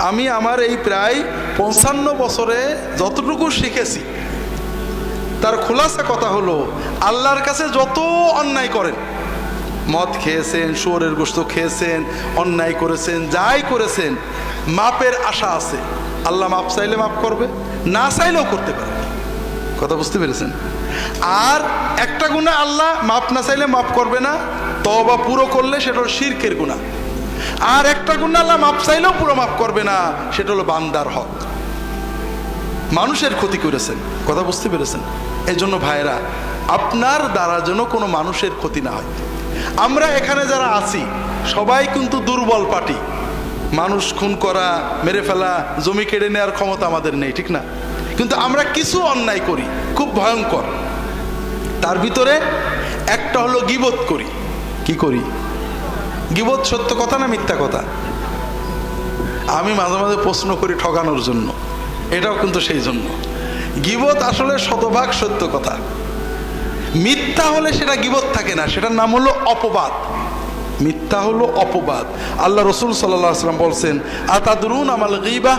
আমি আমার এই প্রায় 55 বছরে যতটুকু শিখেছি তার খোলাসা কথা হলো, আল্লাহর কাছে যত অন্যায় করেন, মদ খেয়েছেন, শুয়োরের গোশত খেয়েছেন, অন্যায় করেছেন, যাই করেছেন, মাপের আশা আছে। আল্লাহ মাপ চাইলে মাপ করবে, না চাইলেও করতে পারে। কথা বুঝতে পেরেছেন? আর একটা গুনাহ আল্লাহ মাপ না চাইলে মাপ করবে না, তওবা পুরো করলে সেটা হলো শিরকের গুনাহ। আর একটা গুনাহ আল্লাহ মাপ চাইলেও পুরো মাপ করবে না, সেটা হলো বান্দার হক, মানুষের ক্ষতি করেছেন। কথা বুঝতে পেরেছেন? এই জন্য ভাইরা, আপনার দ্বারা যেন কোনো মানুষের ক্ষতি না হয়। আমরা এখানে যারা আছি সবাই কিন্তু দুর্বল পার্টি। মানুষ খুন করা, মেরে ফেলা, জমি কেড়ে নেওয়ার ক্ষমতা আমাদের নেই, ঠিক না? কিন্তু আমরা কিছু অন্যায় করি খুব ভয়ঙ্কর। তার ভিতরে একটা হলো গীবত করি। কি করি? গীবত সত্য কথা না মিথ্যা কথা? আমি মাঝে মাঝে প্রশ্ন করি ঠকানোর জন্য, এটাও কিন্তু সেই জন্য। গীবত আসলে শতভাগ সত্য কথা। মিথ্যা হলে সেটা গীবত থাকে না, সেটার নাম হলো অপবাদ। মিথ্যা হলো অপবাদ। আল্লাহ রসুল সাল্লাল্লাহু আলাইহি ওয়াসাল্লাম বলছেন, আতাদরুন আমাল গীবা?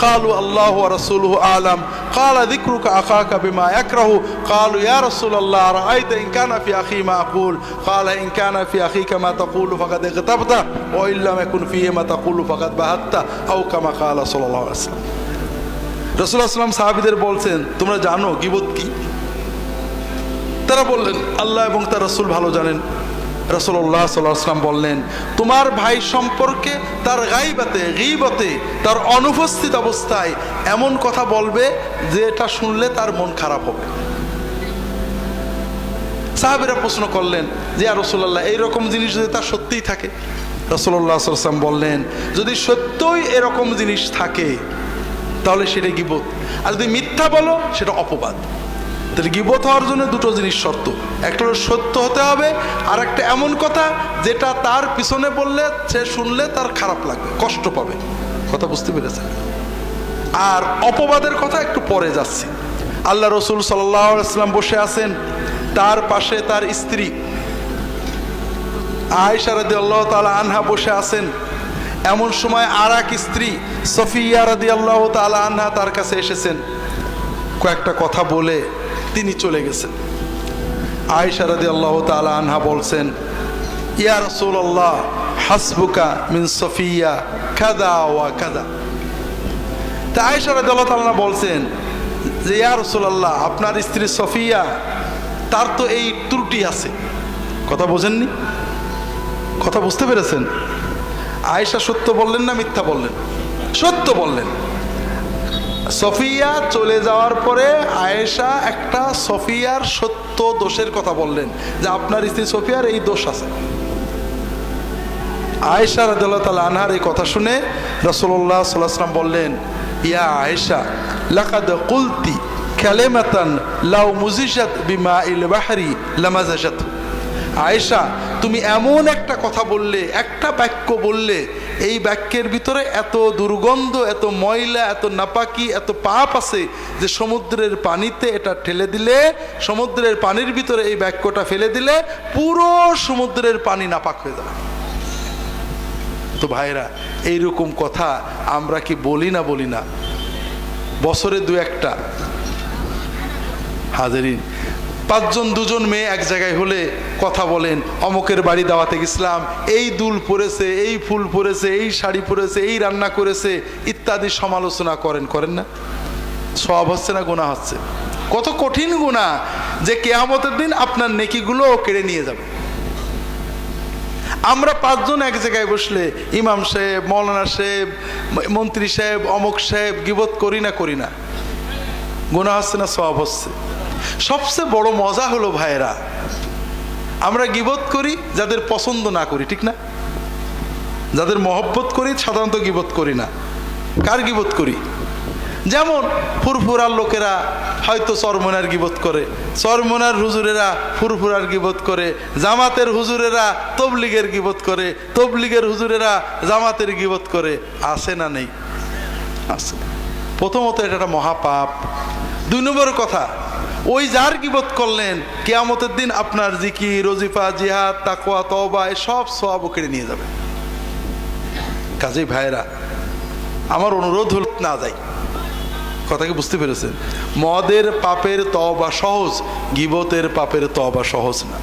কালু আল্লাহু ওয়া রাসূলুহু আলাম। ক্বালা যিকরুকা আখাকা বিমা ইয়াকরাহু। ক্বালু ইয়া রাসূলাল্লাহ রাআইতা ইন কানা ফি আখি মা আকুল। ক্বালা ইন কানা ফি আখিকা মা তাকুলু ফাকাদ ইগতাবতা ওয়া ইল্লাম ইয়াকুন ফিহি মা তাকুলু ফাকাদ বাহাত্তা আও কামা ক্বালা সাল্লাল্লাহু আলাইহি ওয়াসাল্লাম। রাসূলুল্লাহ সাল্লাল্লাহু আলাইহি ওয়াসাল্লাম সাহাবীদের বলছেন, তোমরা জানো গীবত কি? তারা বললেন, আল্লাহ এবং তার রাসূল ভালো জানেন। রাসূলুল্লাহ সাল্লাল্লাহু আলাইহি ওয়াসাল্লাম বললেন, তোমার ভাই সম্পর্কে তার গায়বাতে, গীবতে, তার অনুপস্থিত অবস্থায় এমন কথা বলবে যে এটা শুনলে তার মন খারাপ হবে। সাহাবীরা প্রশ্ন করলেন যে ইয়া রাসূলুল্লাহ, এইরকম জিনিস যদি তার সত্যিই থাকে? রাসূলুল্লাহ সাল্লাল্লাহু আলাইহি ওয়াসাল্লাম বললেন, যদি সত্যই এরকম জিনিস থাকে তাহলে সেটা গীবত, আর যদি মিথ্যা বলো সেটা অপবাদ। তাহলে গীবত হওয়ার জন্য দুটো জিনিস শর্ত, একটা হলো সত্য হতে হবে, আর একটা এমন কথা যেটা তার পিছনে বললে সে শুনলে তার খারাপ লাগবে, কষ্ট পাবে। কথা বুঝতে পেরেছেন? আর অপবাদের কথা একটু পরে যাচ্ছি। আল্লাহ রসুল সাল্লাল্লাহু আলাইহি ওয়াসাল্লাম বসে আছেন, তার পাশে তার স্ত্রী আয়েশা রাদিয়াল্লাহু তাআলা আনহা বসে আছেন। এমন সময় আর এক স্ত্রী সফিয়া রাদিয়াল্লাহু তাআলা আনহা তার কাছে এসেছেন, কয়েকটা কথা বলে তিনি চলে গেছেন। আয়েশা রাদিয়াল্লাহু তাআলা আনহা বলছেন, ইয়া রাসূলুল্লাহ হাসবুকা মিন সফিয়া কাযা ওয়া কাযা। তা আয়েশা রাদিয়াল্লাহু তাআলা বলছেন যে ইয়া রাসূলুল্লাহ, আপনার স্ত্রী সফিয়া, তার তো এই ত্রুটি আছে। কথা বোঝেননি? কথা বুঝতে পেরেছেন? আয়েশা সত্য বললেন না মিথ্যা বললেন? সত্য বললেন। সফিয়া চলে যাওয়ার পরে আয়েশা একটা সফিয়ার সত্য দোষের কথা বললেন যে আপনার স্ত্রী সফিয়ার এই দোষ আছে। আয়েশা রাদিয়াল্লাহু তাআলা আনহার এই কথা শুনে রাসূলুল্লাহ সাল্লাল্লাহু আলাইহি ওয়াসাল্লাম বললেন, ইয়া আয়েশা লাকাদ কুলতি কালিমাতান লাউ মুজিজাত বিমাইল বাহরি লামাজাজাত। আয়েশা, তুমি এমন একটা কথা বললে, একটা বাক্য বললে, এই বাক্যের ভিতরে এত দুর্গন্ধ, এত ময়লা, এত নাপাকি, এত পাপ আছে যে সমুদ্রের পানিতে এটা ঠেলে দিলে, সমুদ্রের পানির ভিতরে এই বাক্যটা ফেলে দিলে পুরো সমুদ্রের পানি নাপাক হয়ে যাবে। তো ভাইরা, এইরকম কথা আমরা কি বলি না? বলি না? বছরে দু একটা। হাজারিন, 5 জন 2 জন মেয়ে এক জায়গায় হলে কথা বলেন, অমুকের বাড়ি দাওয়াতে গেছিলাম, এই দুল পরেছে, এই ফুল পরেছে, এই শাড়ি পরেছে, এই রান্না করেছে, ইত্যাদি সমালোচনা করেন না? সওয়াব হচ্ছে না গুনাহ হচ্ছে? কত কঠিন গুনাহ যে কিয়ামতের দিন আপনার নেকিগুলো কেড়ে নিয়ে যাবে। আমরা 5 জন এক জায়গায় বসলে ইমাম সাহেব, মৌলানা সাহেব, মন্ত্রী সাহেব, অমুক সাহেব গীবত করি না? গুনাহ হচ্ছে না সওয়াব হচ্ছে? সবচেয়ে বড় মজা হলো ভাইরা, আমরা গীবত করি যাদের পছন্দ না করি, ঠিক না? যাদের মহব্বত করি সাধারণত গীবত করি না। কার গীবত করি? যেমন ফুরফুরার লোকেরা হয়তো চরমনার গীবত করে, চরমনার হুজুরেরা ফুরফুরার গীবত করে, জামাতের হুজুরেরা তবলিগের গীবত করে, তবলিগের হুজুরেরা জামাতের গীবত করে। আছে না নেই? আছে। প্রথমত এটা একটা মহাপাপ। 2 নম্বর কথা, ওই যার গীবত করলেন কিয়ামতের দিন আপনার জিকির, ওজিফা, জিহাদ, তাকওয়া, তওবা সব সওয়াব কেড়ে নিয়ে যাবে। কাজেই ভাইরা, আমার অনুরোধ হল না যাই। কথা কি বুঝতে পেরেছেন? মদের পাপের তওবা সহজ, গীবতের পাপের তওবা সহজ না।